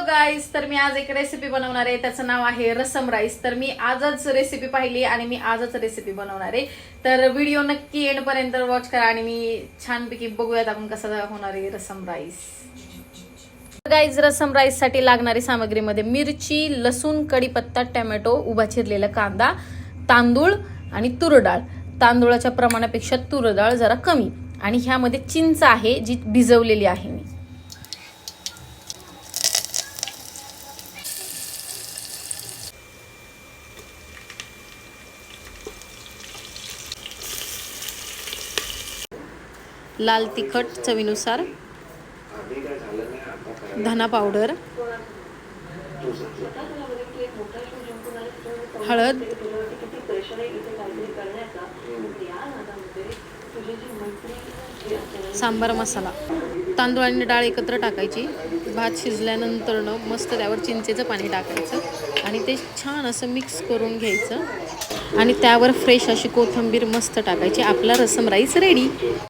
गाईस, तर मी आज एक रेसिपी बनवणार आहे. त्याचं नाव आहे रसम राईस. तर मी आजच रेसिपी पाहिली आणि मी आजच रेसिपी बनवणार आहे. तर व्हिडिओ नक्की एंड पर्यंत वॉच करा आणि मी छानपैकी बघूयात आपण कसं होणार आहे रसम राईस. गाईज, रसम राईस साठी लागणारी सामग्रीमध्ये मिरची, लसूण, कढीपत्ता, टोमॅटो, उभा चिरलेला कांदा, तांदूळ आणि तूर डाळ. तांदूळाच्या प्रमाणापेक्षा तूर डाळ जरा कमी. आणि ह्यामध्ये चिंच आहे जी भिजवलेली आहे मी. लाल तिखट चवीनुसार, धना पावडर, हळद, सांबार मसाला. तांदूळ आणि डाळ एकत्र टाकायची. भात शिजल्यानंतर मस्त त्यावर चिंचेचं पाणी टाकायचं आणि ते छान असं मिक्स करून घ्यायचं आणि त्यावर फ्रेश अशी कोथिंबीर मस्त टाकायची. आपला रसम राईस रेडी.